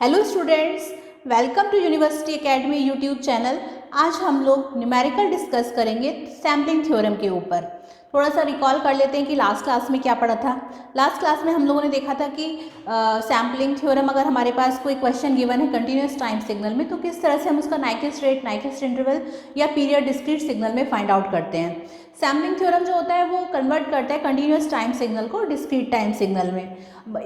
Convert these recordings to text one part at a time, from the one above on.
Hello students, welcome to university academy YouTube channel. आज हम लोग न्यूमेरिकल डिस्कस करेंगे सैम्पलिंग थ्योरम के ऊपर। थोड़ा सा रिकॉल कर लेते हैं कि लास्ट क्लास में क्या पढ़ा था। लास्ट क्लास में हम लोगों ने देखा था कि सैम्पलिंग थ्योरम, अगर हमारे पास कोई क्वेश्चन गिवन है कंटिन्यूस टाइम सिग्नल में, तो किस तरह से हम उसका नाइक्विस्ट रेट, नाइक्विस्ट इंटरवल या पीरियड डिस्क्रीट सिग्नल में फाइंड आउट करते हैं। सैम्पलिंग थ्योरम जो होता है वो कन्वर्ट करता है कंटिन्यूस टाइम सिग्नल को डिस्क्रीट टाइम सिग्नल में।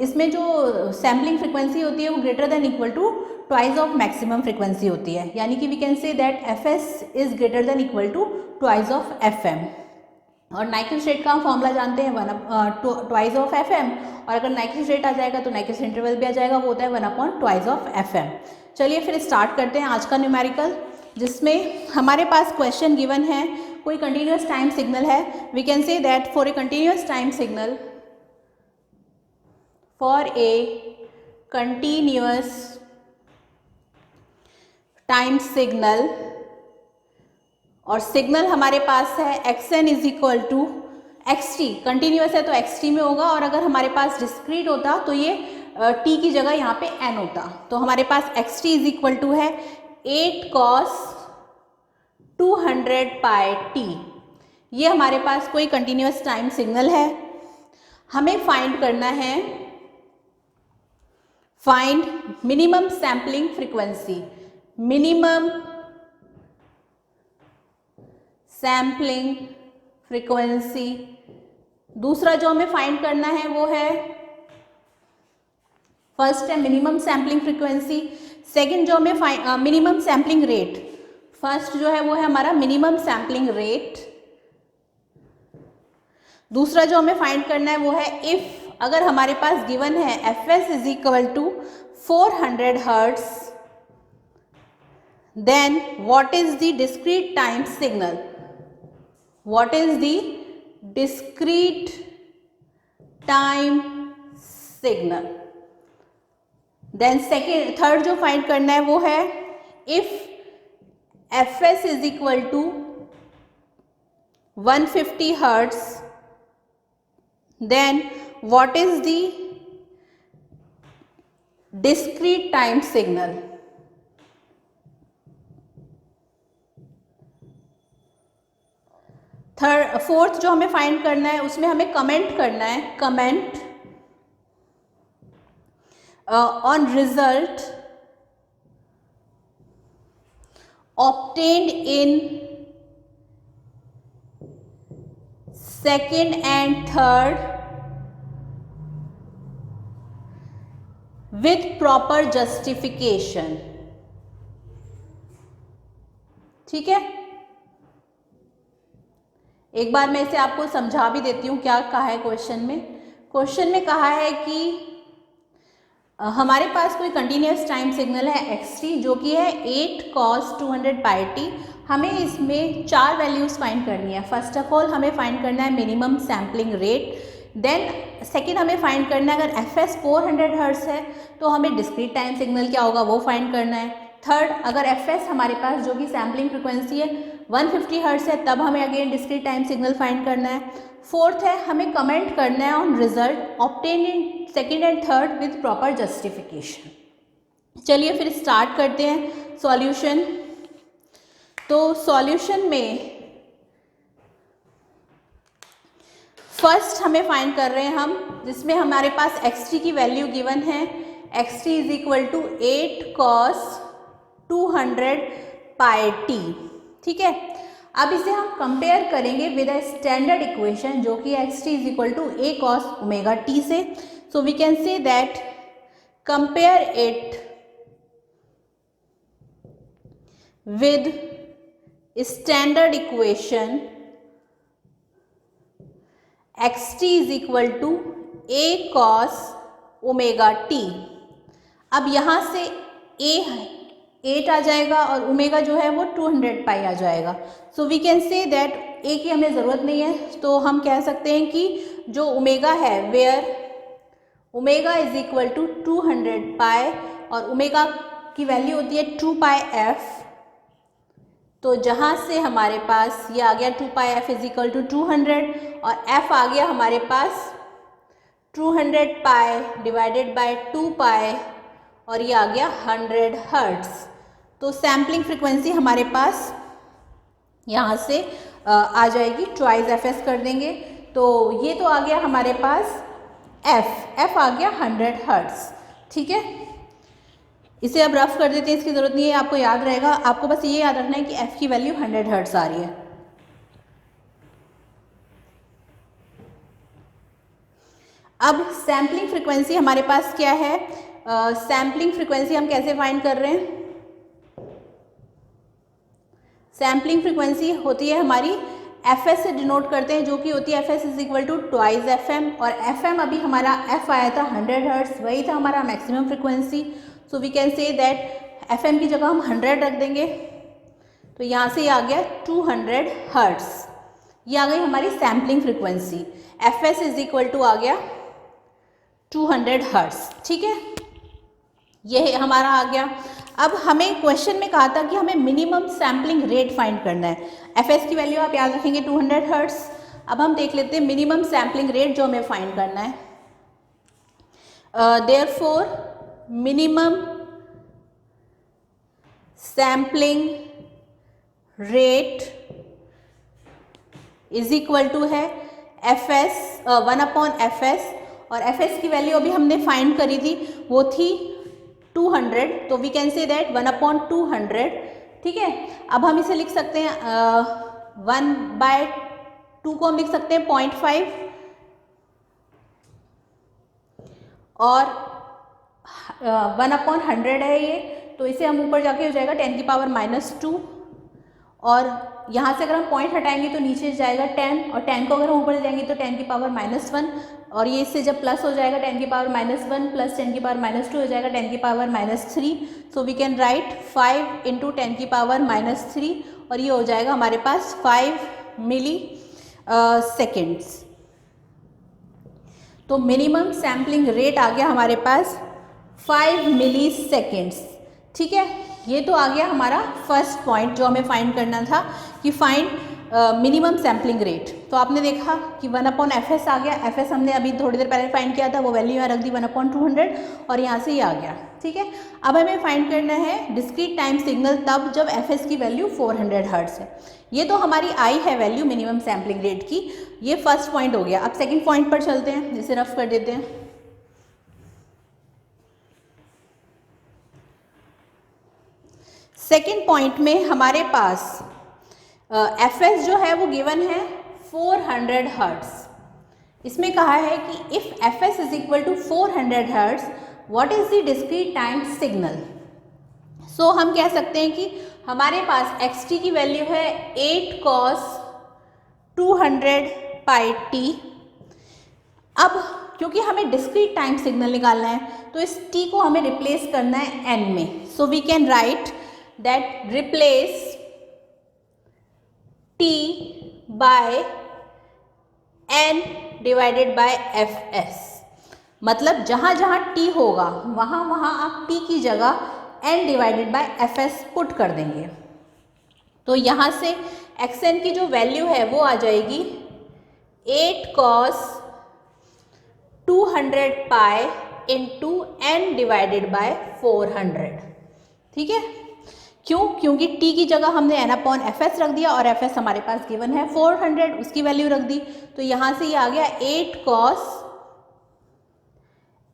इसमें जो सैम्पलिंग फ्रिक्वेंसी होती है वो greater than equal to twice of maximum frequency होती है, यानी कि we can say that F S is greater than equal to twice of F M. और नाइक्विस्ट रेट का हम फॉर्मूला जानते हैं ट्वाइस ऑफ एफ एम, और अगर नाइक्विस्ट रेट आ जाएगा तो नाइक्विस्ट इंटरवल भी आ जाएगा, वो होता है 1/ट्वाइस ऑफ एफ एम। चलिए फिर स्टार्ट करते हैं आज का न्यूमेरिकल, जिसमें हमारे पास क्वेश्चन गिवन है, कोई कंटिन्यूस टाइम सिग्नल है। We can say that for a continuous time signal, for a continuous time signal, और सिग्नल हमारे पास है xn is equal to xt। Continuous है तो xt में होगा, और अगर हमारे पास डिस्क्रीट होता तो ये t की जगह यहाँ पे n होता। तो हमारे पास xt इज इक्वल टू है 8 cos 200 पाई t। ये हमारे पास कोई कंटिन्यूस टाइम सिग्नल है। हमें फाइंड करना है, find minimum sampling frequency, minimum sampling frequency. दूसरा जो हमें फाइंड करना है वो है, फर्स्ट है मिनिमम सैम्पलिंग फ्रीक्वेंसी, सेकंड जो हमें मिनिमम सैम्पलिंग रेट। फर्स्ट जो है वो है हमारा मिनिमम सैम्पलिंग रेट। दूसरा जो हमें फाइंड करना है वो है इफ, अगर हमारे पास गिवन है F S is equal to 400 hertz, then what is the discrete time signal, what is the discrete time signal. Then third जो फाइंड करना है वो है if F S is equal to 150 hertz, then what is the discrete time signal। Fourth जो हमें find करना है उसमें हमें कमेंट करना है, comment on result obtained in second and third with proper justification। ठीक है, एक बार मैं इसे आपको समझा भी देती हूँ क्या कहा है क्वेश्चन में। क्वेश्चन में कहा है कि हमारे पास कोई कंटिन्यूस टाइम सिग्नल है xt, जो कि है 8 cos 200 पाई t। हमें इसमें 4 वैल्यूज़ फाइंड करनी है। फर्स्ट ऑफ ऑल हमें फाइंड करना है minimum sampling rate, then second हमें फाइंड करना है, अगर एफ एस 400 हर्ट्ज है तो हमें डिस्क्रीट टाइम सिग्नल क्या होगा वो फाइंड करना है। थर्ड, अगर एफ एस हमारे पास जो कि सैम्पलिंग फ्रिक्वेंसी है 150 हर्ट्ज है, तब हमें again discrete time signal find करना है। फोर्थ है हमें कमेंट करना है on result obtain in second and third with proper justification. चलिए फिर स्टार्ट करते हैं सॉल्यूशन। तो सॉल्यूशन में फर्स्ट हमें फाइंड कर रहे हैं हम, जिसमें हमारे पास xt की वैल्यू गिवन है, xt is equal to 8 cos 200 pi t। ठीक है, अब इसे हम कंपेयर करेंगे विद अ स्टैंडर्ड इक्वेशन जो कि xt is equal to a cos omega t से। So we can say that compare it with standard equation xt is equal to a cos omega t। अब यहाँ से a 8 आ जाएगा और omega जो है वो 200 पाई आ जाएगा। So we can say that a की हमें ज़रूरत नहीं है, तो हम कह सकते हैं कि जो ओमेगा है, where omega is equal to 200 pi, और ओमेगा की वैल्यू होती है 2 पाई f। तो जहाँ से हमारे पास ये आ गया 2 pi f is equal to 200, और f आ गया हमारे पास 200 पाई डिवाइडेड बाय 2 पाई, और ये आ गया 100 हर्ट्ज। तो सैम्पलिंग फ्रिक्वेंसी हमारे पास यहाँ से आ जाएगी, ट्वाइस एफ कर देंगे। तो ये तो आ गया हमारे पास एफ आ गया 100 हर्ट्ज। ठीक है, इसे अब रफ कर देते हैं, इसकी ज़रूरत नहीं है, आपको याद रहेगा। आपको बस ये याद रखना है कि एफ की वैल्यू 100 हर्ट्ज आ रही है। अब सैम्पलिंग फ्रिक्वेंसी हमारे पास क्या है? सैम्पलिंग फ्रिक्वेंसी हम कैसे फाइंड कर रहे हैं? सैम्पलिंग फ्रिक्वेंसी होती है हमारी एफएस से डिनोट करते हैं, जो कि होती है FS is equal to twice FM. और एफएम अभी हमारा एफ आया था 100 हर्ट्ज, वही था हमारा maximum frequency. So we can say that FM की जगह हम 100 रख देंगे। तो यहाँ से ये आ गया 200 हर्ट्ज, ये आ गई हमारी sampling frequency. FS is equal to आ गया 200 हर्ट्ज। ठीक है, ये हमारा आ गया। अब हमें क्वेश्चन में कहा था कि हमें मिनिमम सैम्पलिंग रेट फाइंड करना है। एफएस की वैल्यू आप याद रखेंगे 200 हर्ट्ज। अब हम देख लेते हैं मिनिमम सैम्पलिंग रेट जो हमें फाइंड करना है। Therefore minimum sampling rate is equal to है एफएस 1/fs, और एफएस की वैल्यू अभी हमने फाइंड करी थी, वो थी 200। तो वी कैन से दैट 1/200। ठीक है, अब हम इसे लिख सकते हैं 1/2 को हम लिख सकते हैं 0.5, और 1/100 है ये, तो इसे हम ऊपर जाके हो जाएगा 10⁻²। और यहाँ से अगर हम पॉइंट हटाएंगे तो नीचे जाएगा 10, और 10 को अगर हम ऊपर जाएंगे तो 10⁻⁻1, और ये इससे जब प्लस हो जाएगा 10⁻⁻1 प्लस 10⁻² हो जाएगा 10⁻3। सो वी कैन राइट 5 × 10⁻3, और ये हो जाएगा हमारे पास 5 मिली सेकेंड्स। तो मिनिमम सैम्पलिंग रेट आ गया हमारे पास 5 मिली सेकेंड्स। ठीक है, ये तो आ गया हमारा फर्स्ट पॉइंट जो हमें फाइंड करना था कि फाइंड मिनिमम सैम्पलिंग रेट। तो आपने देखा कि 1/fs आ गया। एफएस हमने अभी थोड़ी देर पहले फाइंड किया था, वो वैल्यू यहाँ रख दी 1/200, और यहाँ से ये आ गया। ठीक है, अब हमें फाइंड करना है डिस्क्रीट टाइम सिग्नल तब जब एफएस की वैल्यू 400 हर्ट्ज है। ये तो हमारी आई है वैल्यू मिनिमम सैम्पलिंग रेट की, ये फर्स्ट पॉइंट हो गया। अब सेकेंड पॉइंट पर चलते हैं, इसे रफ कर देते हैं। सेकेंड पॉइंट में हमारे पास एफएस जो है वो गिवन है 400 हर्ट्ज। इसमें कहा है कि if FS is equal to 400 hertz, what is the discrete time signal? So हम कह सकते हैं कि हमारे पास xt की वैल्यू है 8 cos 200πt। अब क्योंकि हमें डिस्क्रीट टाइम सिग्नल निकालना है, तो इस t को हमें रिप्लेस करना है n में। So we can write that replace t by n divided by fs। मतलब जहाँ जहाँ t होगा वहाँ वहाँ आप t की जगह n divided by fs put कर देंगे। तो यहाँ से xn की जो वैल्यू है वो आ जाएगी 8 cos 200π into n divided by 400। ठीक है, क्यों? क्योंकि t की जगह हमने n/fs रख दिया, और fs हमारे पास गिवन है 400, उसकी वैल्यू रख दी। तो यहाँ से ये आ गया 8 cos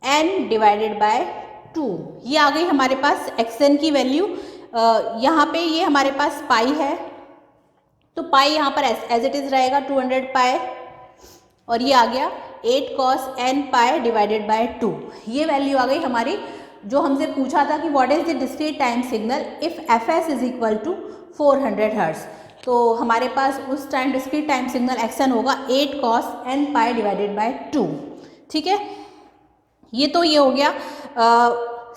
n डिवाइडेड बाय 2। ये आ गई हमारे पास xn की वैल्यू। यहाँ पे ये हमारे पास पाई है, तो पाई यहाँ पर एज इट इज़ रहेगा 200π, और ये आ गया 8 cos nπ डिवाइडेड बाय 2। ये वैल्यू आ गई हमारी, जो हमसे पूछा था कि what is the discrete time signal if fs is equal to 400 hertz. तो हमारे पास उस time discrete time signal xn होगा 8 cos nπ डिवाइडेड बाय 2। ठीक है, ये तो ये हो गया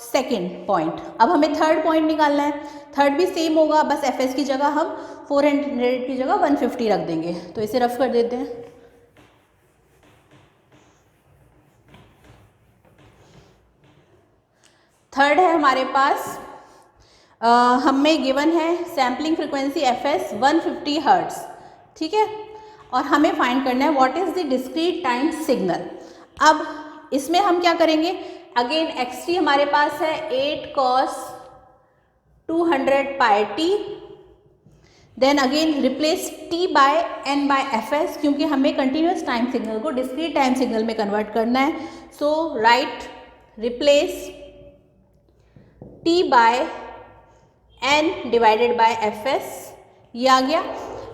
सेकेंड पॉइंट। अब हमें थर्ड पॉइंट निकालना है। थर्ड भी सेम होगा, बस fs की जगह हम 400 की जगह 150 रख देंगे। तो इसे रफ कर देते हैं। थर्ड है हमारे पास, हमें गिवन है सैम्पलिंग फ्रिक्वेंसी fs 150 हर्ट्ज। ठीक है, और हमें फाइंड करना है what is the discrete time signal. अब इसमें हम क्या करेंगे, अगेन x3 हमारे पास है 8 cos 200 pi t, then again replace t by n by fs, क्योंकि हमें कंटिन्यूस टाइम सिग्नल को डिस्क्रीट टाइम सिग्नल में कन्वर्ट करना है. So right replace t by n divided by fs, ये आ गया.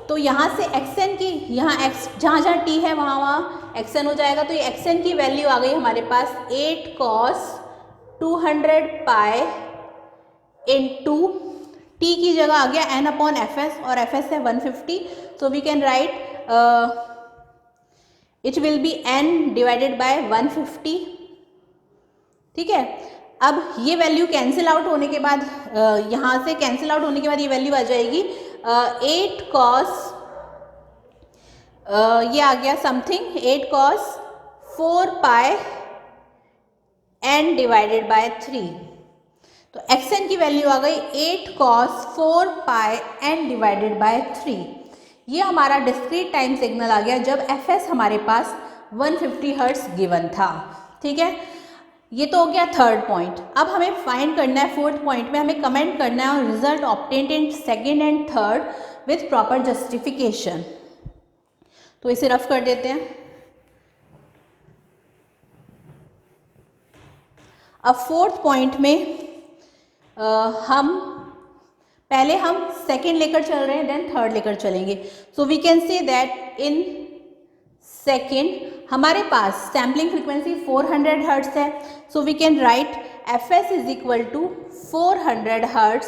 तो यहाँ से xn की, यहाँ x जहाँ जहाँ t है वहाँ वहाँ xn हो जाएगा. तो ये xn की वैल्यू आ गई हमारे पास 8 cos 200 pi इंटू t की जगह आ गया n अपॉन fs, और fs है 150. So we can write it will be n divided by 150. ठीक है. अब ये वैल्यू कैंसिल आउट होने के बाद, यहाँ से कैंसिल आउट होने के बाद ये वैल्यू आ जाएगी 8 cos, ये आ गया something 8 cos 4 pi n divided bye 3. तो xn की वैल्यू आ गई 8 cos 4 pi n divided bye 3. ये हमारा डिस्क्रीट टाइम सिग्नल आ गया जब fs हमारे पास 150 हर्ट्ज गिवन था. ठीक है. ये तो हो गया थर्ड पॉइंट. अब हमें फाइंड करना है फोर्थ पॉइंट में, हमें कमेंट करना है result obtained in second and third with proper justification. तो इसे रफ कर देते हैं. अब फोर्थ पॉइंट में हम सेकेंड लेकर चल रहे हैं, देन थर्ड लेकर चलेंगे. So we can say that in second हमारे पास सैम्पलिंग फ्रीक्वेंसी 400 हर्ट्ज है. So we can write fs is equal to 400 hertz,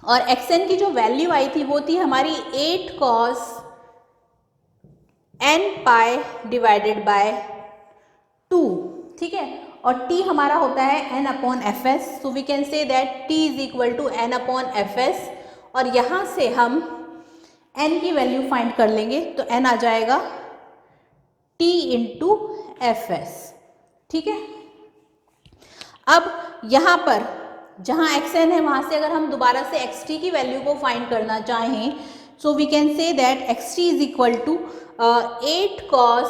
और xn की जो वैल्यू आई थी वो थी हमारी 8 cos n pi divided by 2. ठीक है. और t हमारा होता है n upon fs. So we can say that t is equal to n upon fs, और यहाँ से हम n की वैल्यू फाइंड कर लेंगे. तो n आ जाएगा t इंटू fs. ठीक है. अब यहाँ पर जहाँ xn है वहाँ से अगर हम दोबारा से xt की वैल्यू को फाइंड करना चाहें, so we can say that xt is equal to 8 cos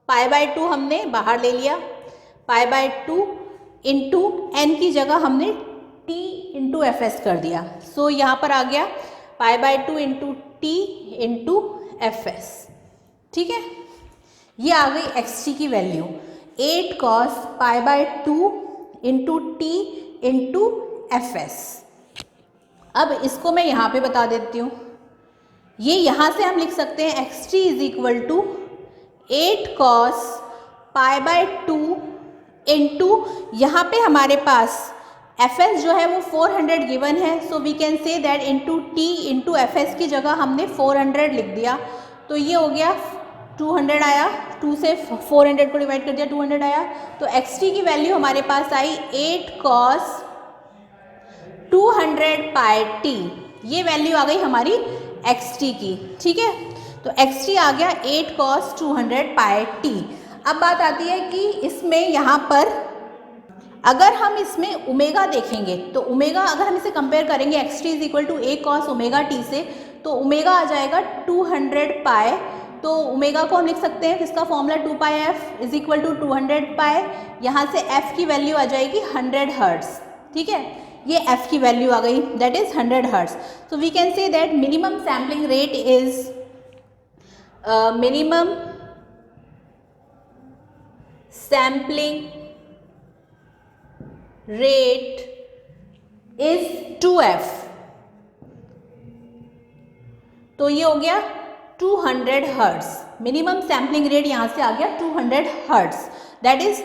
pi by 2 हमने बाहर ले लिया, पाई बाय 2 इंटू n की जगह हमने t इंटू fs कर दिया. सो यहाँ पर आ गया पाई by 2 into t into fs. ठीक है. ये आ गई xt की value 8 cos pi by 2 into T into fs. अब इसको मैं यहाँ पे बता देती हूँ. ये यहाँ से हम लिख सकते हैं xt is equal to 8 cos pi by 2 into, यहाँ पे हमारे पास fs जो है वो 400 गिवन है. So we can say that into t into fs की जगह हमने 400 लिख दिया. तो ये हो गया 200 आया, 2 से 400 को डिवाइड कर दिया, 200 आया. तो xt की वैल्यू हमारे पास आई 8 cos 200 pi t. ये वैल्यू आ गई हमारी xt की. ठीक है. तो xt आ गया 8 cos 200 pi t. अब बात आती है कि इसमें यहाँ पर अगर हम इसमें ओमेगा देखेंगे तो ओमेगा अगर हम इसे कंपेयर करेंगे xt is equal to a cos omega t से, तो ओमेगा आ जाएगा 200 pi. तो ओमेगा को हम लिख सकते हैं, इसका formula 2 pi f is equal to 200 pi. यहाँ से f की वैल्यू आ जाएगी 100 हर्ट्ज. ठीक है. ये f की वैल्यू आ गई, that is 100 hertz. So we can say that minimum sampling rate is minimum sampling rate is 2f. तो ये हो गया 200 हर्ट्ज. मिनिमम सैम्पलिंग रेट यहाँ से आ गया 200 हर्ट्ज, दैट इज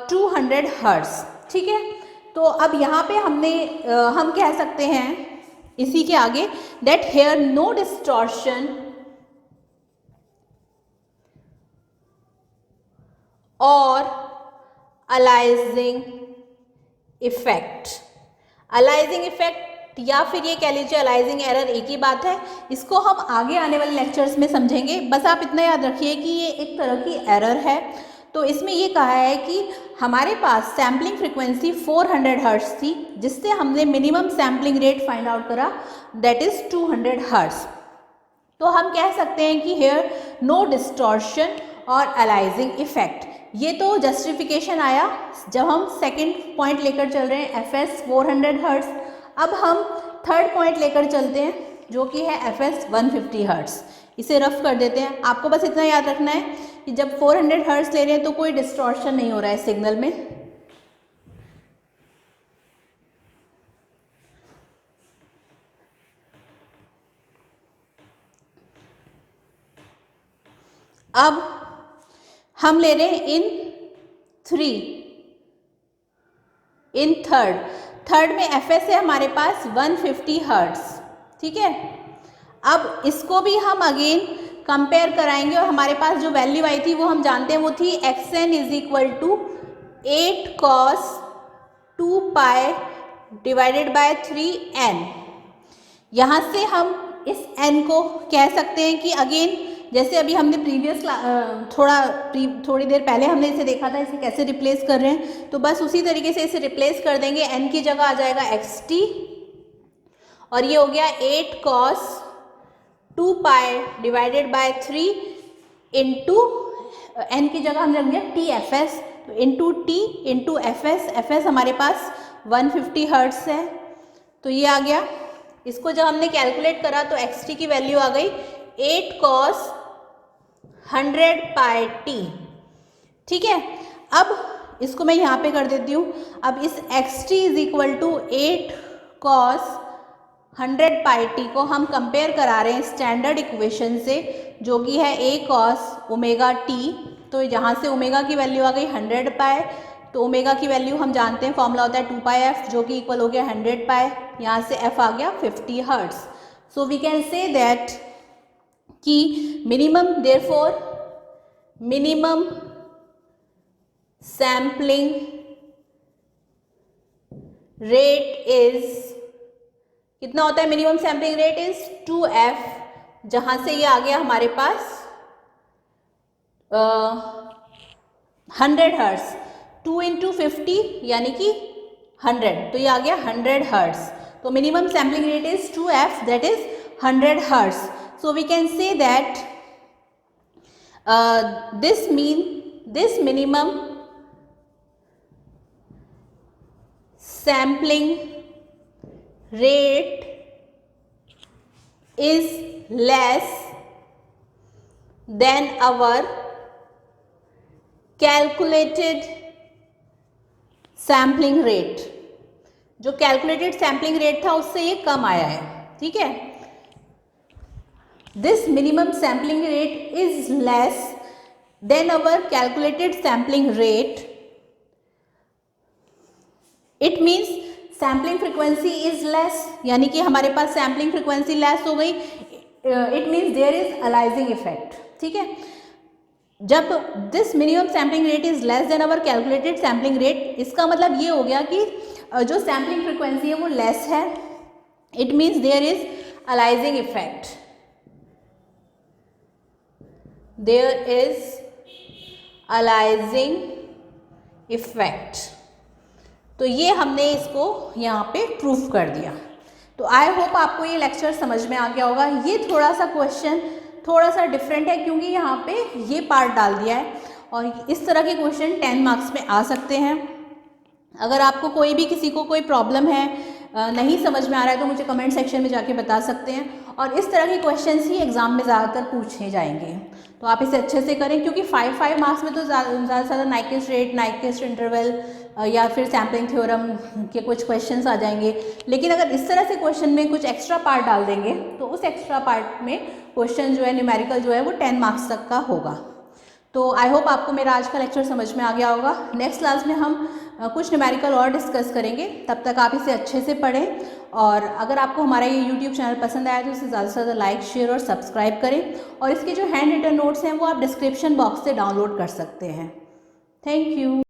200 हर्ट्ज. ठीक है. तो अब यहाँ पे हम कह सकते हैं इसी के आगे दैट हेयर नो डिस्टॉर्शन और अलाइजिंग इफेक्ट. अलाइजिंग इफेक्ट या फिर ये कह लीजिए अलाइजिंग एरर एक ही बात है. इसको हम आगे आने वाले लेक्चर्स में समझेंगे. बस आप इतना याद रखिए कि ये एक तरह की एरर है. तो इसमें ये कहा है कि हमारे पास सैम्पलिंग फ्रीक्वेंसी 400 हर्ट्ज थी, जिससे हमने minimum sampling rate find out करा, दैट इज 200 हर्ट्ज. तो हम कह सकते हैं कि हेयर नो डिस्टॉर्शन और अलाइजिंग इफेक्ट. ये तो जस्टिफिकेशन आया जब हम सेकंड पॉइंट लेकर चल रहे हैं FS 400 हर्ट्स। अब हम थर्ड पॉइंट लेकर चलते हैं जो कि है FS 150 हर्ट्स। इसे रफ कर देते हैं। आपको बस इतना याद रखना है कि जब 400 हर्ट्स ले रहे हैं तो कोई डिस्टॉर्शन नहीं हो रहा है सिग्नल में। अब हम ले रहे हैं इन थर्ड में FS है हमारे पास 150 हर्ट्स, ठीक है। अब इसको भी हम अगेन कंपेयर कराएंगे और हमारे पास जो वैल्यू आई थी वो हम जानते हैं, वो थी xn is equal to 8 cos 2 pi divided by 3n। यहाँ से हम इस n को कह सकते हैं कि अगेन जैसे अभी हमने थोड़ी देर पहले हमने इसे देखा था, इसे कैसे रिप्लेस कर रहे हैं, तो बस उसी तरीके से इसे रिप्लेस कर देंगे। n की जगह आ जाएगा xt और ये हो गया 8 cos 2 pi divided bye 3 into n की जगह हमने रख दिया TFS, तो इंटू T इंटू FS हमारे पास 150 हर्ट्स है, तो ये आ गया। इसको जब हमने कैलकुलेट करा तो xt की वैल्यू आ गई 8 cos 100 पाई t, ठीक है। अब इसको मैं यहाँ पे कर देती हूँ। अब इस xt is equal to 8 cos 100 pi t को हम कंपेयर करा रहे हैं स्टैंडर्ड इक्वेशन से जो कि है a cos ओमेगा t। तो यहाँ से ओमेगा की वैल्यू आ गई 100 पाई, तो ओमेगा की वैल्यू हम जानते हैं, फॉर्मूला होता है 2 पाई f जो कि इक्वल हो गया 100 पाई, यहाँ से f आ गया 50 hertz. So we can say that कि मिनिमम सैम्पलिंग रेट इज कितना होता है, minimum sampling rate is 2f, जहां से ये आ गया हमारे पास 100 हर्ट्स। 2 इंटू 50 यानी कि 100, तो ये आ गया 100 हर्ट्स। तो minimum sampling rate is 2f, that is 100 hertz. So we can say that this minimum sampling rate is less than our calculated sampling rate। जो calculated sampling rate था उससे ये कम आया है, ठीक है। This minimum sampling rate is less than our calculated sampling rate. It means sampling frequency is less, यानी कि हमारे पास sampling frequency less हो गई। It means there is aliasing effect, ठीक है। जब this minimum sampling rate is less than our calculated sampling rate, इसका मतलब ये हो गया कि जो sampling frequency है वो less है। It means there is aliasing effect। There is aliasing effect। तो ये हमने इसको यहाँ पे प्रूफ कर दिया। तो आई होप आपको ये लेक्चर समझ में आ गया होगा। ये थोड़ा सा क्वेश्चन थोड़ा सा डिफरेंट है क्योंकि यहाँ पे ये पार्ट डाल दिया है और इस तरह के क्वेश्चन 10 मार्क्स में आ सकते हैं। अगर आपको किसी को कोई प्रॉब्लम है, नहीं समझ में आ रहा है, तो मुझे कमेंट सेक्शन में जाके बता सकते हैं। और इस तरह के क्वेश्चंस ही एग्जाम में ज़्यादातर पूछे जाएंगे, तो आप इसे अच्छे से करें क्योंकि 5 मार्क्स में तो ज़्यादा से ज़्यादा नाइक्विस्ट रेट, नाइक्विस्ट इंटरवल या फिर सैम्पलिंग थ्योरम के कुछ क्वेश्चंस आ जाएंगे। लेकिन अगर इस तरह से क्वेश्चन में कुछ एक्स्ट्रा पार्ट डाल देंगे तो उस एक्स्ट्रा पार्ट में क्वेश्चन जो है न्यूमेरिकल जो है वो 10 मार्क्स तक का होगा। तो आई होप आपको मेरा आज का लेक्चर समझ में आ गया होगा। नेक्स्ट क्लास में हम कुछ न्यूमेरिकल और डिस्कस करेंगे, तब तक आप इसे अच्छे से पढ़ें। और अगर आपको हमारा ये यूट्यूब चैनल पसंद आया तो इसे ज़्यादा से ज़्यादा लाइक, शेयर और सब्सक्राइब करें। और इसके जो हैंड रिटन नोट्स हैं वो आप डिस्क्रिप्शन बॉक्स से डाउनलोड कर सकते हैं। Thank you.